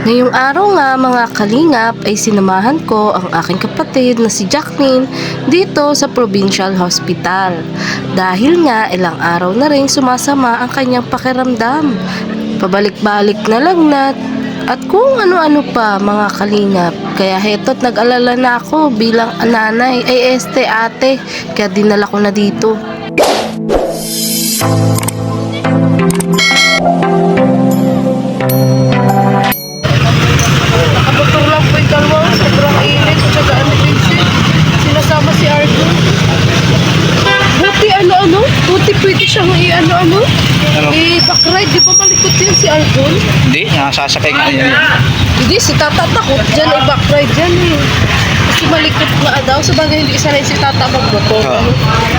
Ngayong araw nga mga kalingap ay sinamahan ko ang aking kapatid na si Jacqueline dito sa Provincial Hospital. Dahil nga ilang araw na rin sumasama ang kanyang pakiramdam. Pabalik-balik na lagnat at kung ano-ano pa mga kalingap. Kaya heto't nag-alala na ako bilang nanay ay ate. Kaya dinala ko na dito. Nakamotor lang po yung dalawa. Sobrang init. Tsaka ano sinasama si Arjun. Buti buti pwede siyang i-backride. Di ba malikot yun si Arjun? Hindi, nasasakay nga yan. Hindi, si Tata takot dyan, i-backride dyan eh. Kasi malikot nga daw. Sabagay hindi sanay si Tata magmotor.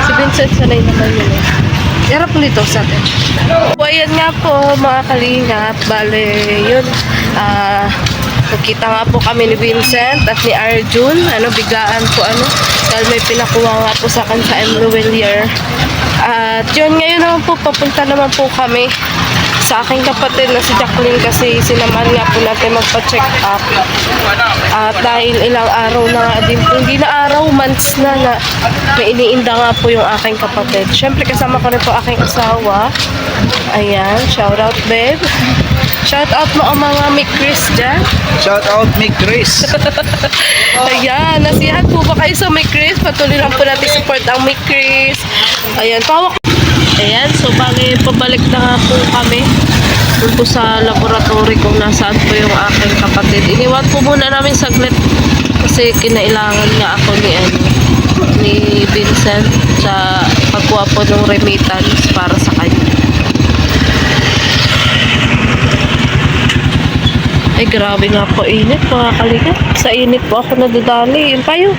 Si Vincent sanay naman yun eh. Harap nito sa atin. So, ayan nga po mga kalingap. Bale, yun. Nakita nga po kami ni Vincent at ni Arjun. Biglaan po dahil may pinakuha nga po sa akin sa M. Ruelier. At yun, ngayon naman po, papunta naman po kami sa aking kapatid na si Jacqueline kasi sinaman nga po natin magpa-check up. At dahil ilang araw na nga din po, hindi na araw, months na may iniinda nga po yung aking kapatid. Siyempre kasama ko rin po aking asawa. Ayan, shout out babe. Shout out mo ang mga Mick Chris dyan. Shout out Mick Chris. Ayan, nasiyahan po ba kayo sa Mick Chris? Patuloy lang po natin support ang Mick Chris. Ayan, pawak. Ayan, so pabalik na nga po kami dun po sa laboratory kung nasaan po yung aking kapatid. Iniwan po muna namin saglit kasi kinailangan nga ako ni Vincent sa pagkuha po ng remittance para sa kanya. Ay, grabe nga po init mga kalingap. Sa init po ako nadadali. Payong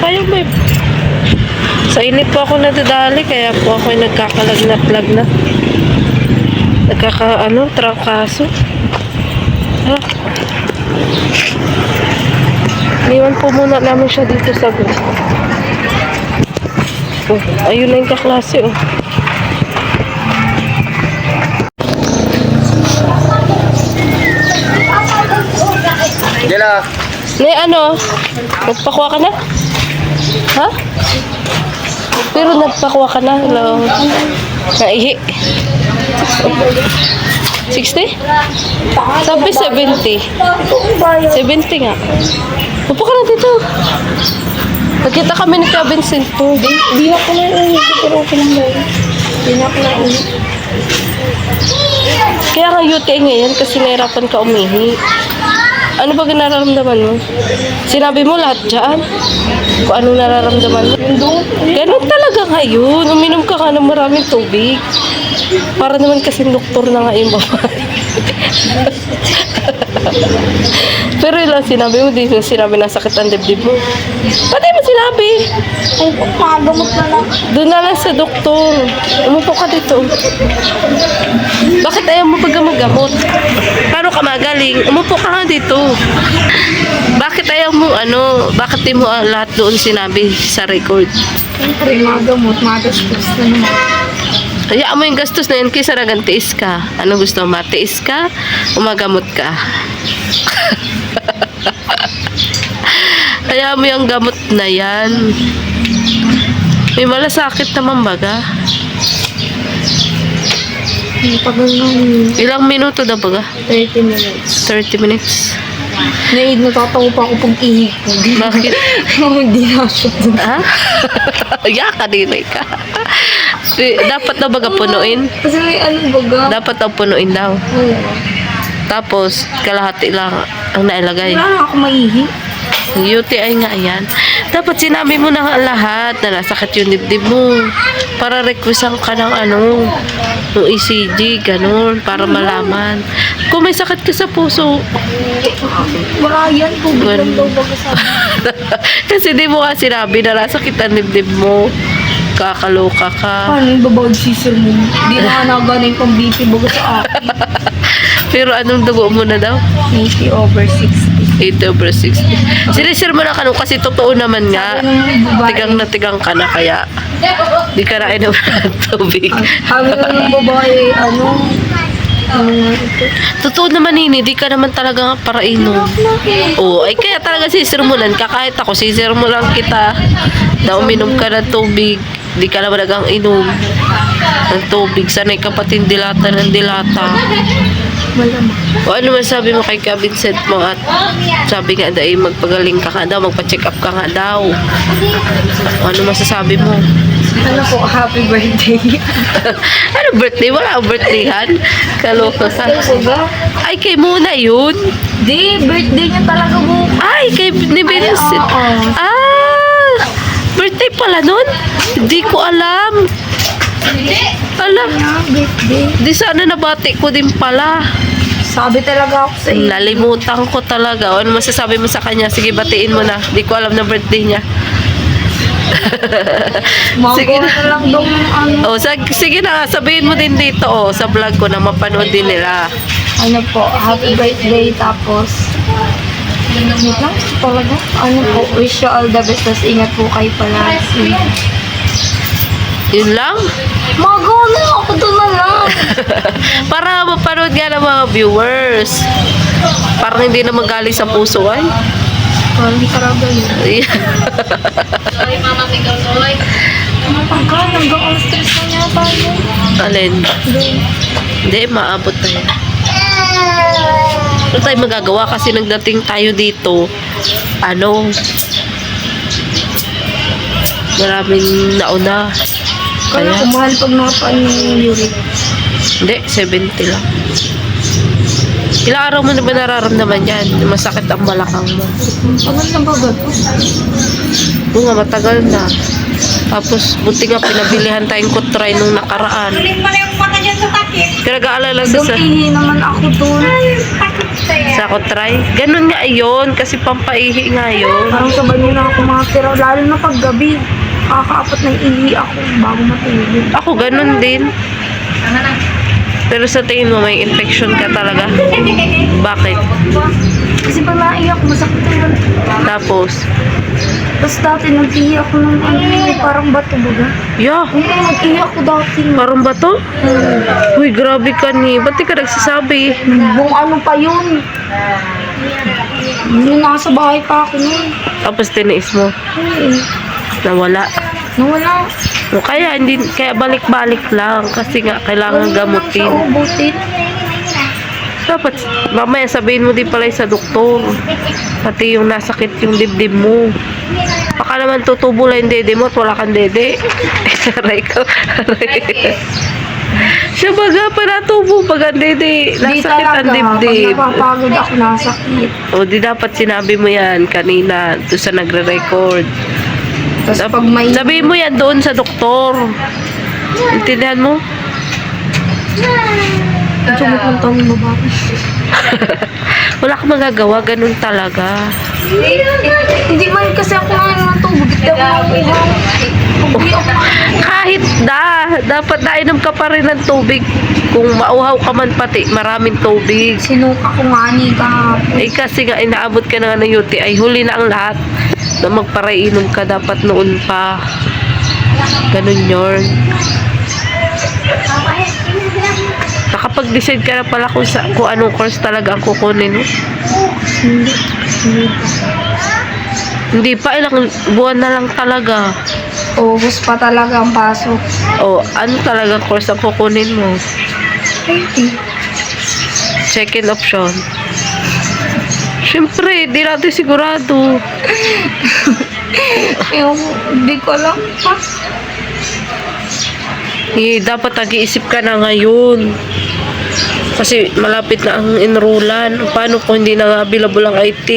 babe. Sa init po ako nadadali, kaya po ako nagkakalagnat-lagnat. Trangkaso. Niwan po muna namin siya dito sa group. Ayun na yung kaklase, Gila. Nagpakuha ka na? Ha? Pero nagpakuha ka na. Hello. Naihi. 60? Sabi 70. 70 nga. Upo ka na dito. Nagkita kami ni Kuya Vincent po. Di na ko na yun. Pero okay lang daw. Di na ko na yun. Kaya nga UTI ngayon kasi nahirapan ka umihi. Ano ba nararamdaman mo? Sinabi mo lahat dyan? Kung anong nararamdaman mo? Ganun talaga ngayon. Uminom ka ng maraming tubig. Para naman kasing doktor na nga yung babae. Pero ilang sinabi mo, di mo sinabi na sakit ang dibdib mo. Pati mo sinabi? Ay, magamot na lang. Doon na lang sa doktor. Umupo ka dito. Bakit ayaw mo paggamot? Paano ka magaling? Umupo ka nga dito. Bakit ayaw mo bakit di mo lahat doon sinabi sa record? Siyempre, magamot, magastos na naman. Hayaan mo yung gastos na yun kaysa nagantiis ka. Ano gusto mo? Matiis ka o magamot ka? Hayaan mo yung gamot na yan. May malasakit naman baga. Tagal na yun. Ilang minuto na baga? 30 minutes. 30 minutes. Natatawa pa ako pag ihig ko. Bakit? Hindi na siya. Ha? Yaka din ka. Dapat na baga punuin? Kasi may baga. Dapat na punuin daw. Oo. Tapos, kalahati lang ang nailagay. Wala na ako maihi. UTI nga yan. Dapat sinabi mo na nga lahat na nasakit yung dibdib mo. Para requestan ka ng ng ECG, ganun, para malaman. Kung may sakit ka sa puso, Wala yan. Tubig lang daw baga sa kasi di mo nga sinabi na nasakit ang dibdib mo. Kakaloka ka. Paano yung babawad sisir mo? Hindi na nagana yung pang-BP baga sa akin. Pero anong dugo mo na daw? 80/60. 80/60. Sinisir mo na kanong kasi totoo naman nga. Tigang na tigang ka na kaya di ka na inom ng tubig. Sabi ko ng babae, Totoo naman Nini, di ka naman talaga para inom. Oo, ay kaya talaga sisirmulan ka. Kahit ako, sisirmulan kita na uminom ka ng tubig. Di ka naman nagang inom ng tubig. Sanay ka pating dilata ng dilata. O ano masabi mo kay Ka Vincent mo at sabi nga dahil magpagaling ka nga daw, magpa-check up ka nga daw. O ano masasabi mo? Ano po, happy birthday. Ano birthday? Wala akong birthdayhan. Kaloka ka. Ano ba? Ay, kay muna yun. Di, birthday niya talaga po. Ay, kay ni Vincent. oo. Ah, birthday pala nun? Hindi ko alam. Alam. Birthday. Di sana nabati ko din pala. Sabi talaga ako sa iyo. Nalimutan ko talaga. O, ano masasabi mo sa kanya? Sige, batiin mo na. Di ko alam na birthday niya. Sige Magawa na. na lang daw ng ano. Sige na, sabihin mo din dito sa vlog ko na mapanood din nila. Ano po, happy birthday. Tapos, wait lang, talaga. Ano po, wish you all the best. Tapos ingat po kayo palagi. Yun lang. Magawa na ako doon na lang. Para mapanood nga ng mga viewers. Parang hindi na magaling sa puso ay. Parang di karaga yun. Ano pa ka? Hanggang ang stress na niya tayo. Alin? Hindi, maabot na yan. Ano tayo magagawa kasi nagdating tayo dito, maraming nauna. Kaya Kaya, kumahal pag nakapaan yung uric. hindi, 70 lang. Ilang araw mo na ba nararamdaman yan? Masakit ang balakang mo. Tagal na ba ba? Oo nga, matagal na. Tapos, buti nga pinabilihan tayong kutray nung nakaraan. Pinag-aalala sa Dumihi naman ako doon. sa kutray. Ganun nga yun, kasi pampaihi nga yun. Parang sa banyo na ako makatira. Lalo na pag gabi. Kakaapat ng ihi ako bago matulog. Ako, ganun din. Pero sa tingin mo, may infection ka talaga? Bakit? Kasi pag naiyak, masakit yun. Tapos, Tapos dati nag-ihi ako ng parang bato baga. yeah, Nag-ihi ako dati. parang ba to? Uy, grabe ka ni. Ba't di ka nagsasabi? Buong ano pa yun. Nung nasa bahay pa ako nun. Tapos tiniis mo, nawala. Nawala. O kaya, kaya balik-balik lang. Kasi nga, kailangan gamutin. Sa ubutin. Dapat, mamaya sabihin mo din pala sa doktor. Pati yung nasakit yung dibdib mo. Baka naman tutubo lang yung dede mo at wala kang dede. Aray ko. Siya baga pa natubo pag ang dede. Di Nasakit ang talaga. dibdib. Pag napapagod ako, nasakit. O di dapat sinabi mo yan kanina doon sa nagre-record. Tapos pag may... Sabihin mo yan doon sa doktor. Intindihan mo? Sumit ng tanong babae. Wala kang magagawa, ganun talaga. Hindi man kasi ako nga naman ito. Bugit ako ng Kahit dapat nainom ka pa rin ng tubig. Kung mauhaw ka man pati, maraming tubig. Sinuka ko nga ni kahapon. Eh kasi nga inaabot ka na nga ng UTI, huli na ang lahat na magparainom ka dapat noon pa. Ganun yun. Nakapag-decide ka na pala kung anong course talaga ang kukunin mo. Hindi. Hindi pa, ilang buwan na lang talaga. August pa talaga ang pasok. O, ano talaga course ang kukunin mo? Second option. Siyempre, di natin sigurado. Hindi ko alam pa. Dapat nag-iisip ka na ngayon. Kasi malapit na ang enrollan. Paano kung hindi na nga available ang IT?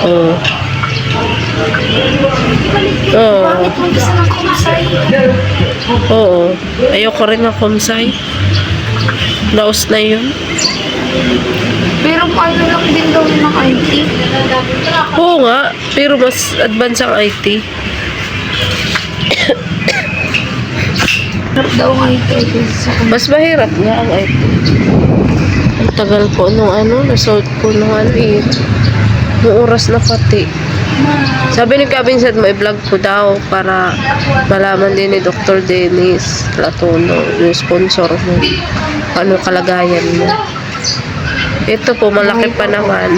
Oh. Oh. Bakit mo gusto ng kumasay? Oo. Ayoko rin ng komsay. Laos na yun. Pero ano lang din daw yun ng IT. Oo nga. Pero mas advance ang IT. Harap daw ng IT. Mas mahirap nga ang IT. Ang tagal ko nung nasort ko nung nung oras na pati. Sabi ni Kabinsat mo, i-vlog ko daw para malaman din ni Dr. Dennis Latono, yung sponsor mo, ano kalagayan mo. Ito po, malaki pa naman.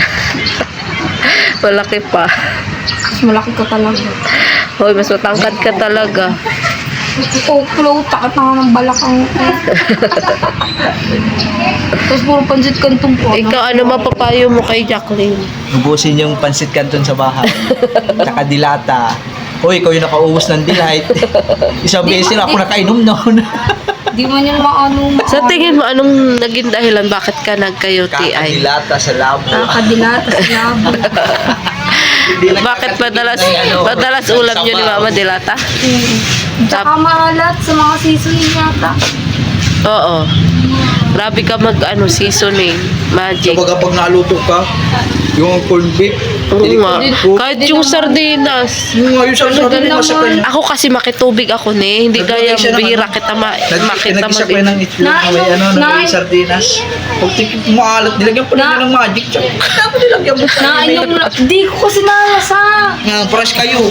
Malaki pa. Mas malaki ka talaga. Hoy, mas matangkad ka talaga. Oh, float. Takot na nga ng balakang ko. Tapos puro pansit kantong po. Ikaw, ano mapapayo mo kay Jacqueline? Ubusin yung pansit canton sa bahay. Tsaka dilata. Hoy, ikaw yung nakauubos ng delight. Isang beses na ako nakainom noon. Di man yung maano. Sa tingin mo, anong naging dahilan bakit ka nagka-UTI? Kakadilata sa labo. Nakadilata sa labo. Bakit madalas ulam nyo ni Mama Dilata? Tsaka maalat sa mga seasoning yata. Oo. Grabe ka seasoning, magic. Kapag pag naluto ka, yung corned beef, Oo nga. Kahit yung sardinas. yung ayun sa sarili mo sa kanya. Ako kasi makitubig ako hindi kaya bihira kita makita Nag-isa ko ng itlog na may sardinas. Pag tikip mo alat, nilagyan pa nila ng magic. Tsaka tapos nilagyan mo sa Di ko kasi nalasa. fresh kayo.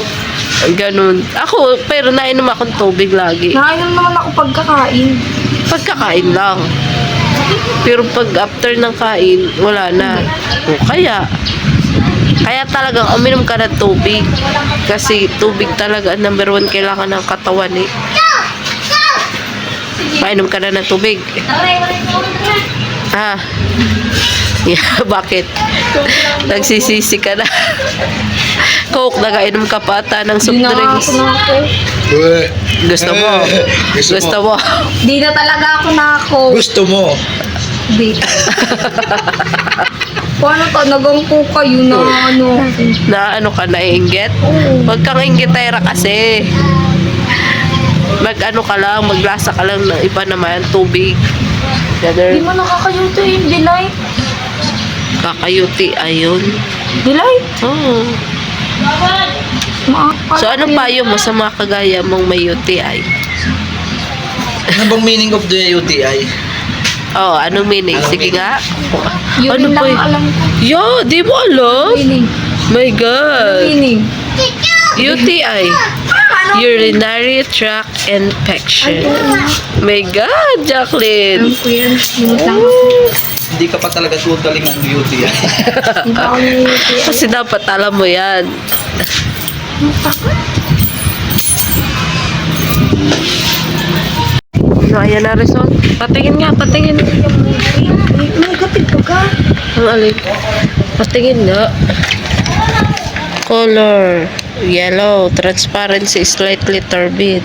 Ganun. Ako, pero nainom akong tubig lagi. Nakainom naman ako pagkakain. Pagkakain lang. Pero pag after ng kain, wala na. O kaya talagang uminom ka ng tubig. Kasi tubig talaga, number 1 kailangan ng katawan eh. Mainom ka na ng tubig. Ah. Yeah, bakit? Nagsisisi ka na. Coke, nagainom ka pa ata ng soft Di na drinks. ako na ako. Gusto mo? Gusto mo? Di na talaga ako na ako. Gusto mo. Di. Paano talagang ko kayo na ano? Na ano ka, naiinggit? Oo. Huwag kang inggitera kasi. Mag-ano ka lang, maglasa ka lang ng iba naman, tubig. Di Ganun. mo nakakayuto yung delight. Kakayuti, ayun. Delight? Oo. So, anong payo mo sa mga kagaya mong may UTI? Ano bang meaning of the UTI? Oh, anong meaning? Anong Sige meaning? nga. Yun Ano lang po yun? alam ko. Yo, di mo alam? Meaning. My God. Meaning. UTI. Urinary tract infection. My God, Jacqueline. Alam ko yan. Yun lang ako. Hindi ka pa talaga tutaling ng UTI. Hindi ako nangyayote. Kasi dapat alam mo yan. So, ayan na result. Patingin nga, patingin. May kapit ko ka. Ang alin. Patingin nga. Color. Yellow. Transparency slightly turbid.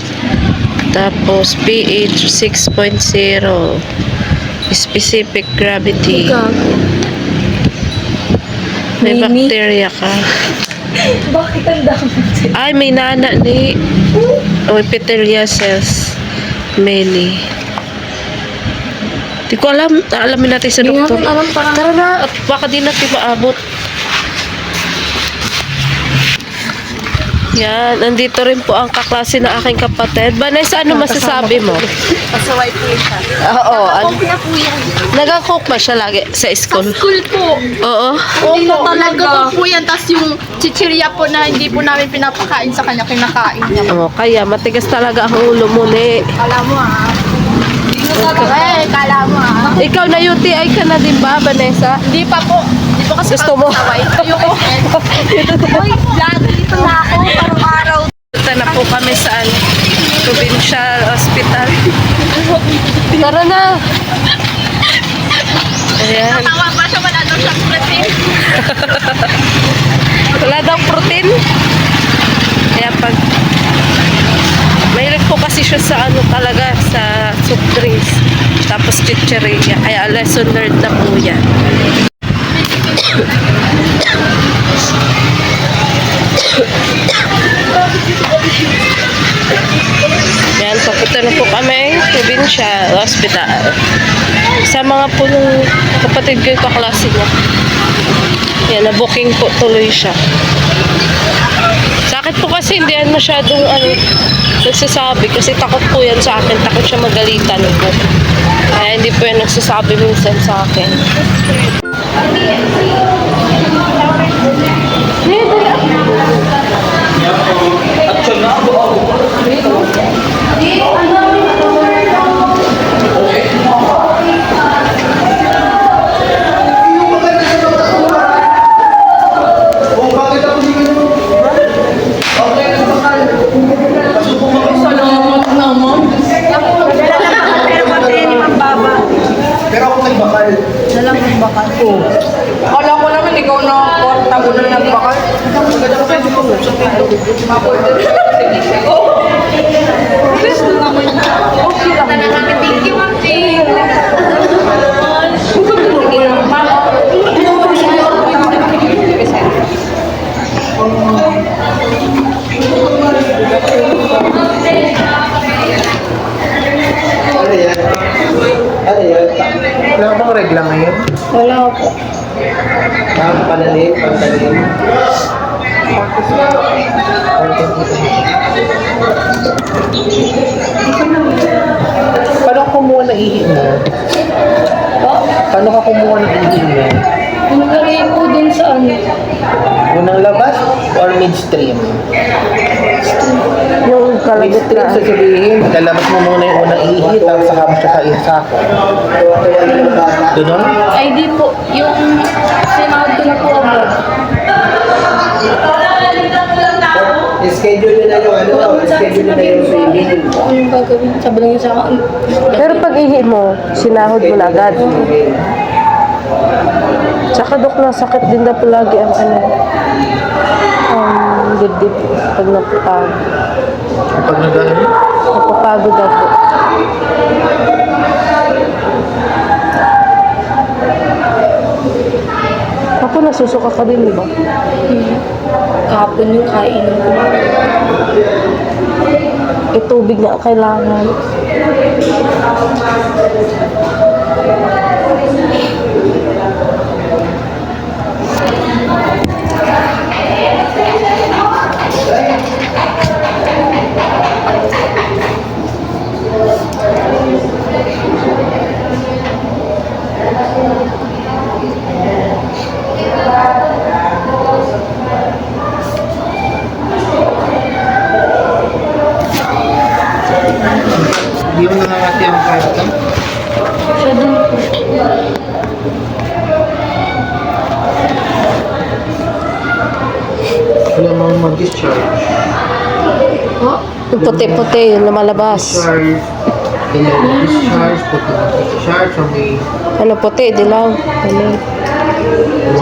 Tapos pH 6.0. Specific gravity. May Mini. bacteria ka. Bakit ang dami? Ay, may nana ni. O, epithelia cells. Many. Di ko alam. Alamin natin sa Hindi doktor. namin alam parang. Tara na. At baka di natin maabot. Yan. Nandito rin po ang kaklase na aking kapatid. Vanessa, ano masasabi mo? Pasaway po siya. Oo. Okay na po yan. Nag-cook ba siya lagi sa school? School po. Oo. Hindi na Opo, talaga. nagkakot po yan. Tapos yung chichirya po na hindi po namin pinapakain sa kanya, kinakain niya. Oo, kaya matigas talaga ang ulo mo ni. Kala mo ah. Kala mo ah. Ikaw na UTI ka na din ba, Vanessa? Hindi pa po. Hindi po kasi Gusto mo? pasaway. Ayoko. Uy, lagi dito na ako. Parang araw. Punta na po kami sa provincial hospital. Tara na. Ayan. Tawa pa siya, wala daw siyang protein. Wala daw protein. Kaya pag mahilig po kasi siya sa talaga, sa soft drinks. Tapos chicheria. Kaya lesson learned na po yan. Yan, papunta na po kami provincial hospital. Sa mga po ng kapatid ko yung kaklase niya. Yan, na-booking po tuloy siya. Sa akin po kasi hindi yan masyadong nagsasabi kasi takot po yan sa akin. Takot siya magalitan po. Kaya hindi po yan nagsasabi minsan sa akin. Kala ko naman ikaw na porta mo na nagbakal. Thank you, Ma'am Jane. Ano yan? Ano yan? Wala bang regla ngayon? Wala po. Panalim, pantalim. Paano ka kumuha ng ihi mo? Paano ka kumuha ng ihi mo? Nilagay po dun sa ano. Unang labas or midstream? Yung kalagot Midstream na. sasabihin, lalabas mo muna yung unang ihi, tapos saka mo siya sa isako. Doon? Ay di po. Yung sinahod ko na po agad. Schedule nyo na yung ano, schedule nyo na yung swimming. Anong gagawin? Sabi lang niya sa akin. Pero pag ihi mo, sinahod mo na agad. Tsaka dok na sakit din na po lagi ang ano. Dibdib pag napapagod. Pag nag-ano? Napapagod ako. Ako nasusuka ka din, di ba? Kahapon yung kainan ko. Tubig na ang kailangan. Hindi mo nangangati ang karta? Siya dun po. Wala mong mag-discharge. Yung puti-puti, yung lumalabas. Discharge. Kailangan discharge, puti na discharge, o may Ano puti, dilaw. Ano?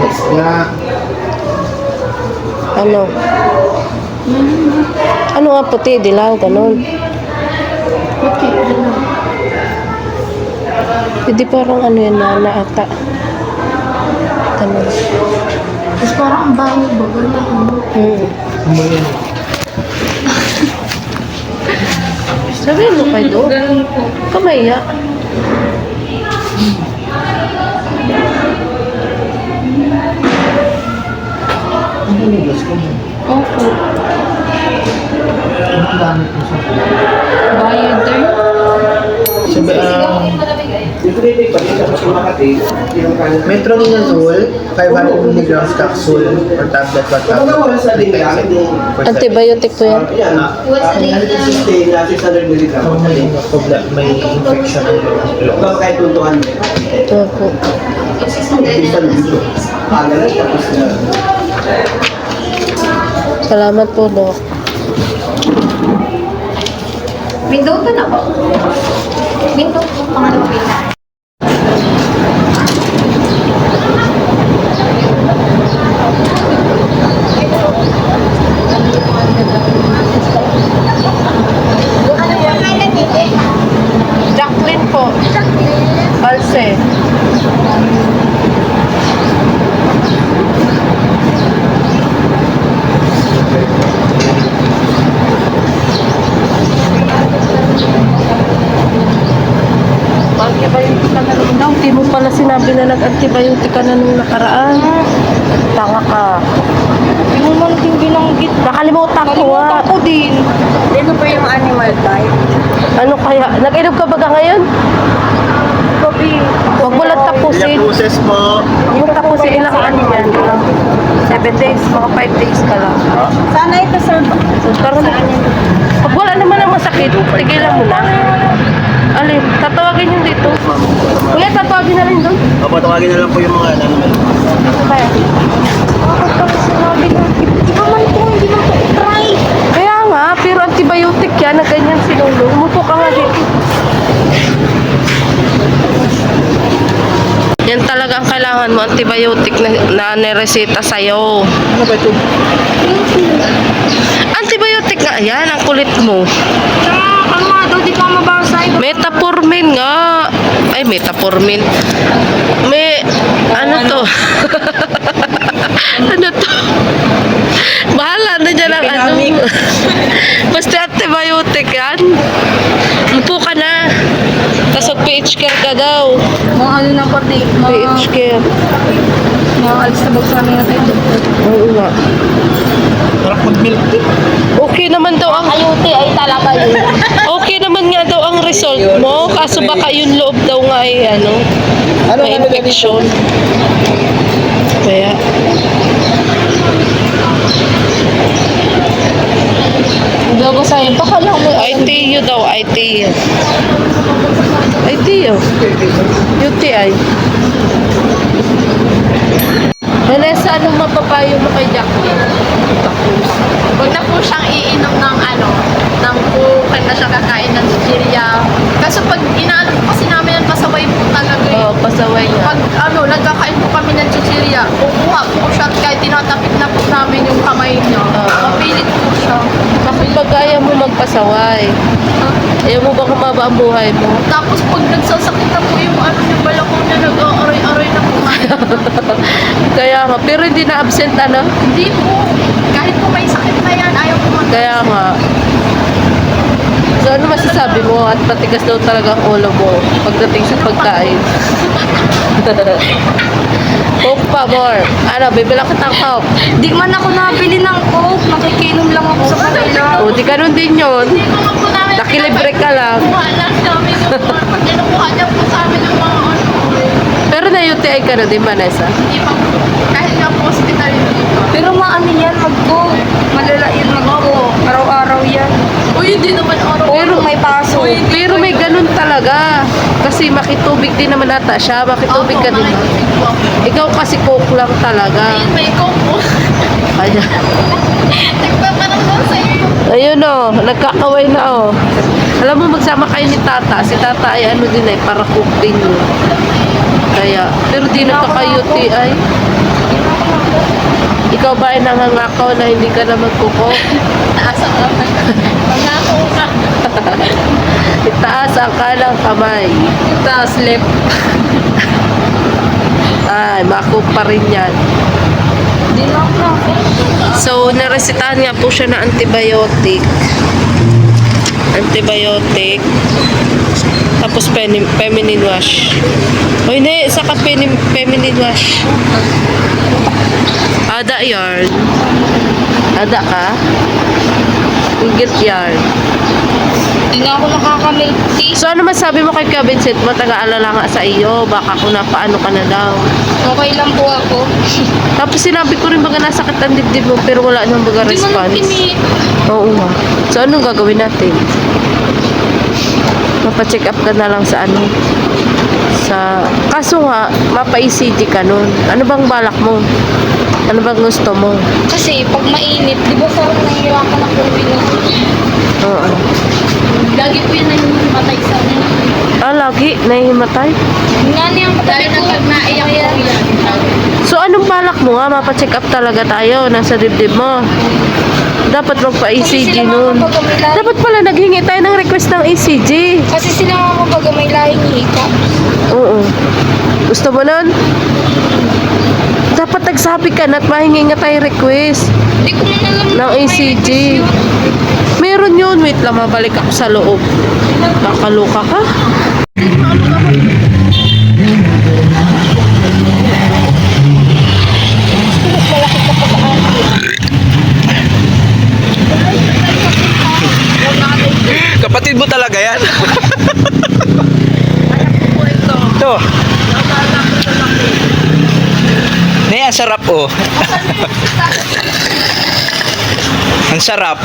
isda. Ano? Ano nga puti, dilaw, ganun. Hindi parang ano yan na naata. Ganun. Tapos parang ang bango bagal na ano. Ano ba yan? Sabihin mo kayo doon. Ganun po. Kamaya. Ang hinigas ko mo. Opo. Ang gamit mo sa Bioder. sabi, Metronidazole, 500 mg capsule or tablet per tablet. Antibiotic po yan. May infection ang loob. Ito po. Salamat po, Dok. Window ka na ba? Window po, pangalawang window. Jacqueline po. Balse. Antibiotic ka na rin daw. Di mo pala sinabi na nag-antibiotic ka na nung nakaraan. Tanga ka. Hindi mo man din binanggit. Nakalimutan ko Nakalimutan ko din. Ito po yung animal diet. Ano kaya? Nag-inom ka ba ka ngayon? Gabi. Huwag mo lang tapusin. Process mo. Huwag mo tapusin ilang ano yan. 7 days, mga 5 days ka lang. Sana ito, sir. Karoon na. Pag wala naman ang masakit, tigilan mo na. Alin, tatawagin yung dito. Kuya, tatawagin na rin doon. Papatawagin na lang po yung mga naman. Kaya. Bakit kami sinabi na, di ba man po, hindi man po try. Kaya nga, pero antibiotic yan na ganyan sinulong. Umupo ka nga dito. Yan talaga ang kailangan mo, antibiotic na nireseta sa'yo. Ano ba ito? Antibiotic nga yan, ang kulit mo. Tsaka, ano nga daw, di pa mabasa. Metformin nga. Ay, metformin. Ano to? Ano to? Bahala na dyan ang ano. Basta antibiotic yan. Upo ka na. Tapos PH care ka daw. Mga ano na pati, PH care. mga alis na bag sa amin natin. Oo nga. Parang mag-milk tea. Okay naman daw ang Ayuti ay talaga yun. okay naman nga daw ang result mo. Kaso baka yung loob daw nga ay may Ano infection. Kaya Hindi ako sa'yo, baka lang mo. ITU daw, ITU. ITU. UTI. Vanessa, anong mapapayo mo kay Jacqueline? Huwag na po siyang iinom ng ng kung na siya kakain ng chichirya. Kaso pag inaano po kasi namin yan, pasaway po talaga eh. Oo, pasaway nga. Pag nagkakain po kami ng chichirya, kukuha po siya at kahit tinatapit na po namin yung kamay niya. Mapilit po siya. Bakit pag ayaw mo magpasaway? Ayaw mo ba kumaba ang buhay mo? Tapos pag nagsasakit na po yung yung balakong niya, nag-aaray-aray na po. Kaya nga, pero hindi na absent Hindi po. Kahit po may sakit na yan, ayaw po Kaya nga. So ano masasabi mo? At patigas daw talaga ang ulo mo pagdating sa pagkain. Coke pa, more. Ano, bibilang kitang Coke. Di man ako nabili ng Coke, nakikinom lang ako sa kanila. O, di ganun din yun. Hindi po nga po namin Nakilibre ka lang. Kuha lang namin yung pag kinukuha niya po sa amin yung mga Pero na-UTI ka na din, Vanessa. hindi pa po. Kahit nga po hospital yun dito. Pero maano yan, mag-Coke. Malala yun mag-Coke. Araw-araw yan. Uy, hindi naman araw. Pero may paso. Pero may ganun talaga. Kasi makitubig din naman ata siya. Makitubig ka din. makikitubig po ako. Ikaw kasi Coke lang talaga. Ayun, may coke po. Ayan. Nagpaparang daw sa iyo. Ayun o, nagkakaway na o. Alam mo, magsama kayo ni Tata. Si Tata ay ano din ay, para cook din yun. Kaya, pero di nagkaka-UTI. Ikaw ba ay nangangakaw na hindi ka na magkukok? Taas ang kamay. Pangako ka. Itaas ang kanang kamay. Tapos left. Ay, makuk pa rin yan. Di na ako. So, naresetahan nga po siya na antibiotic. Antibiotic. Tapos feminine wash. O hindi, saka feminine wash. Ada yarn. Ada ka? Ingit yarn. Di na ako nakaka-milk tea. So, ano masabi mo kay Kuya Vincent mo? Taga-alala nga sa iyo. Baka kung napaano ka na daw. Okay lang po ako. Tapos sinabi ko rin baga nasakit ang dibdib mo pero wala nang baga Di man response. timi. Oo nga. So, anong gagawin natin? Mapa-check up ka na lang sa kaso nga, mapa-ECG ka nun. Ano bang balak mo? Ano bang gusto mo? Kasi pag mainit, di ba parang nahihirapan ako pinuha? Oo. Lagi po yun na yung matay sa amin. Lagi? Nahihimatay? Nga niyang Dahil katabi na ko. pag naiyak po yan. So, anong balak mo nga? Mapa-check up talaga tayo. Nasa dibdib mo. Dapat magpa-ECG nun. Dapat pala naghingi tayo ng request ng ECG. Kasi sila mga pag may lahing hika. Oo. Gusto mo nun? Dapat nagsabi ka na at mahingi nga tayo request Hindi ko man alam ng may ECG. request yun. Meron yun. Wait lang, mabalik ako sa loob. Nakaloka ka? Kapatid mo talaga yan? Ito. Ne, ang sarap oh. Ang sarap.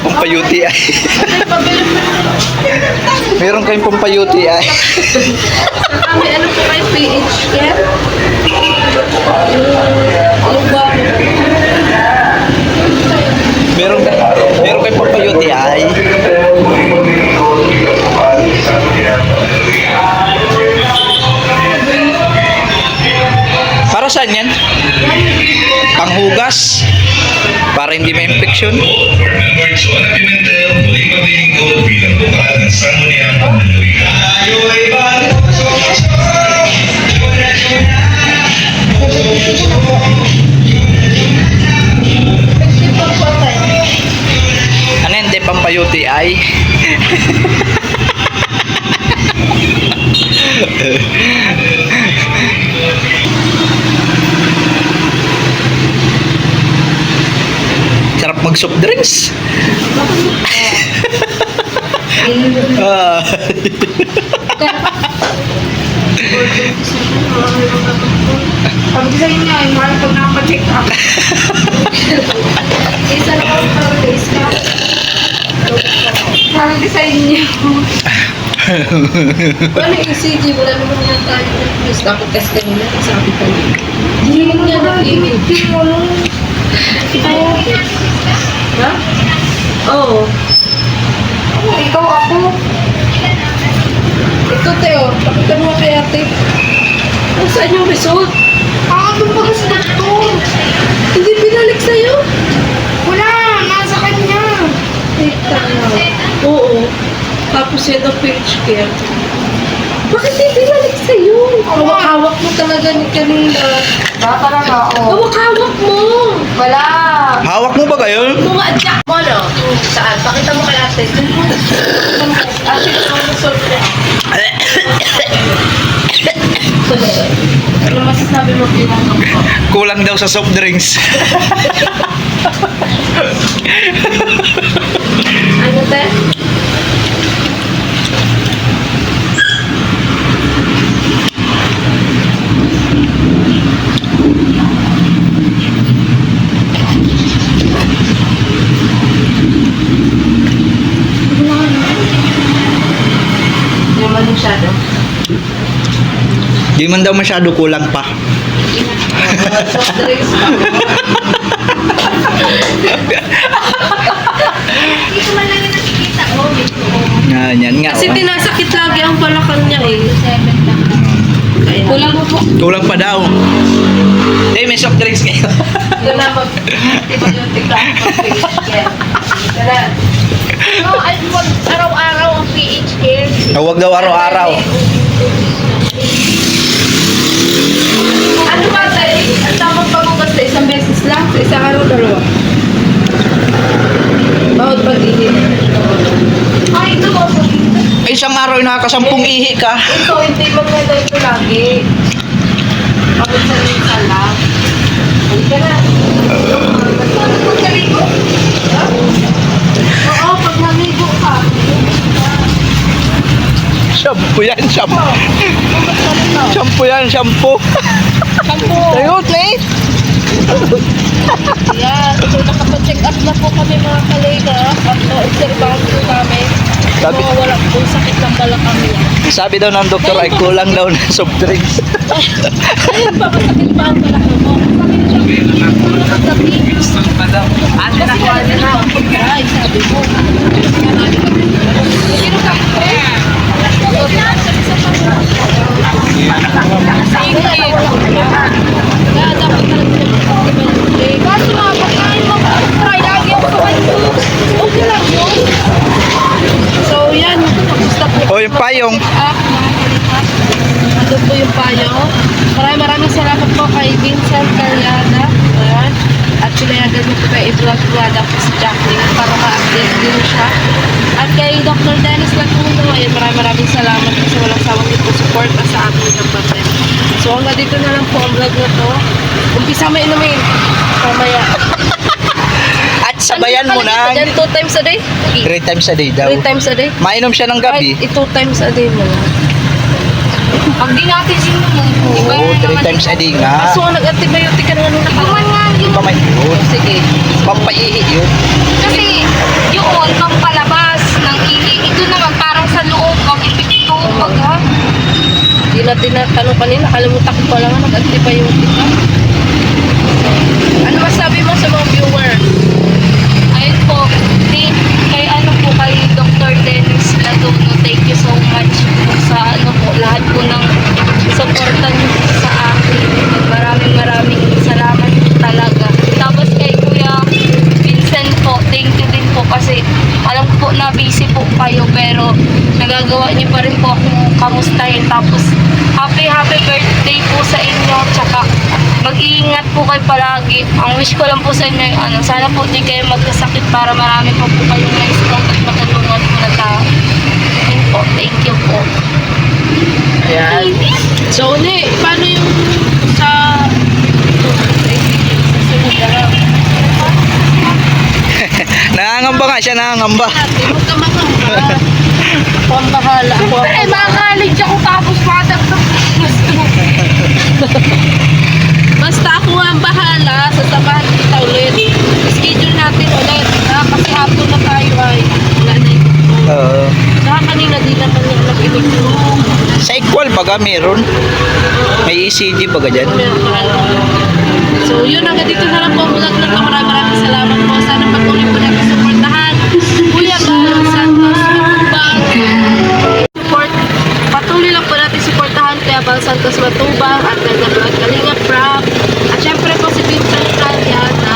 Pampayuti ay. Meron kayong pampayuti ay. Kami, ano po kayo, PH care? Yung ba? Meron kayong pampayuti ay. panghugas para hindi ma-infection. Member Joanna Pimentel muli maglilingkod bilang bukal ng sangguniang pananalihan. Ano yung di pampayuti-ay? Sarap mag soft drinks. Ah. Sabi ko sa inyo, yung mahal pag nakapacheck up. Isa na ako para days ka. Sabi ko sa inyo. Ano yung ECG? Wala naman nga tayo. Please, dapat test kanina. Sabi ko. Hindi mo niya nag-imig. Ha? Oo. Ikaw ako. Ito, Teo. Pakitan mo kay ate. Saan yung result? Doon pa sa doktor. Hindi binalik sa'yo. Wala, nasa kanya. Tita na. Oo. Tapos yan ang page care. Bakit hindi binalik sa'yo? Hawak-hawak mo talaga ni kanina. Ba talaga ako. Hawak-hawak mo. Wala. Hawak mo ba kayo? Bumadyak mo, no? Saan? Pakita mo kay ate. Ate, ano result niya? Ano masasabi mo pinanong ko? Kulang daw sa soft drinks. Ano, te? Hindi naman masyado. Di man daw masyado, kulang pa. Soft drinks pa. Hindi ko man lang yung nakikita ko. Yan nga. Kasi Oh. tinasakit lagi ang balakang niya eh. Kulang mo po. Kulang pa daw. Eh, may soft drinks kayo. Ito na mag-antibiotic lang. Tara. No, wag araw-araw ang PH care. Huwag daw araw-araw. Ano ba tayo? Ang tamang pagbukas sa isang beses lang? Sa isang araw, dalawa? Bawat pag-ihip. Ay, ito ko. Ay, isang araw nakakasampung ihi ka. Ito, hindi maganda ito lagi. Bakit sa minsan lang? Halika na. Pagkaligo. Oo, pag namigo ka. Shampoo yan, shampoo. Shampoo yan, shampoo. Sayot na eh. Yan. So, nakapa-check up na po kami mga kalega. At obserbahan po namin. Sabi- Mga wala po sakit ng balakang niya. Sabi daw ng doktor ay kulang daw ng soft drinks. Ayun pa, masakit pa ang balakang mo. Masakit siya. Nakagabi. Kasi talaga na ang pagkain, sabi mo. Sino ka? Kaya dapat talaga kaso nga, pagkain mo, try lagi ako sa kanto. Okay lang yun. So, yan. Stop po. O, yung payong. Ando po yung payo. Maraming salamat po kay Vincent Calyada. Ayan. At pinayagan niyo po kay i-vlog-vlog po si Jacqueline para ma-update din siya. At kay Dr. Dennis Latuno, ayan, maraming salamat kasi walang sawang ito support sa ating kapatid. So hanggang dito na lang po ang vlog na to. Umpisa mo inumin. Mamaya. At sabayan mo na. Yan 2 times a day? 3 times a day daw. 3 times a day? Mainom siya ng gabi. Kahit 2 times a day mo lang. Pag di natin sinumun, Oo, 3 times a day nga. Kaso nga nag-antibiotic ka na nung Kuman nga Hindi yung... pa may yun. Sige. Pampaihi yun. Kasi yun, pampalabas ng ihi. Ito naman parang sa loob, pag ipito, pag ha. Hindi na tinatanong kanina. Kalimutan ko pala nga nag-antibiotic ka. Ano masabi mo sa mga viewer? Ayun po, kay ano po, kay Dr. Dennis Latuno, thank you so much po sa ano po, lahat po ng supportan niyo po sa akin. Maraming salamat talaga. nagagawa niyo pa rin po akong kamustahin. Tapos, happy birthday po sa inyo. Tsaka, mag-iingat po kayo palagi. Ang wish ko lang po sa inyo, sana po di kayo magkasakit para marami po kayong na-scout at matulungan po na tao. Yun po, thank you po. Ayan. So, paano yung sa Nangangamba nga siya, nangangamba. huwag ka makamba. Ako ang bahala. Eh, makalig ako tapos madagdag. Basta ako ang bahala. Sasamahan kita ulit. Schedule natin ulit. Kasi hapon na tayo ay wala na yung Oo. saka kanina di naman niya nakinig ko. Sa equal baga meron. May ECG baga dyan. So yun, hanggang dito na lang po ang vlog na to. Maraming salamat po. Sana patuloy po natin supportahan. Kuya Bal Santos Matubang. Patuloy lang po natin supportahan Kuya Bal Santos Matubang at nag-vlog Kalinga Prab. At syempre po si Vincent Claudia na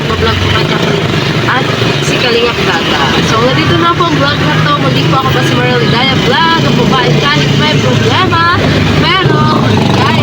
mag-vlog po kanya at si Kalinga Plata. So nandito na po ang vlog na to. Muli po ako pa si Mariel Idaya Vlog. Ang babae kahit may problema. Pero, guys,